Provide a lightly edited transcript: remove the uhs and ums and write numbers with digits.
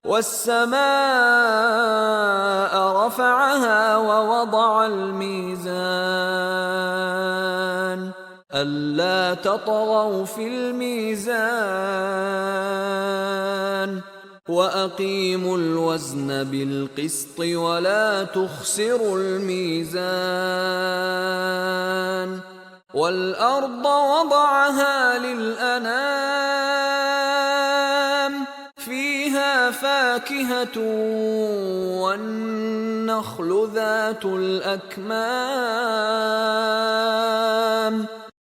والسماء رفعها ووضع الميزان ألا تطغوا في الميزان وأقيموا الوزن بالقسط ولا تخسروا الميزان والأرض وضعها للأنام فيها فاكهة والنخل ذات الأكمام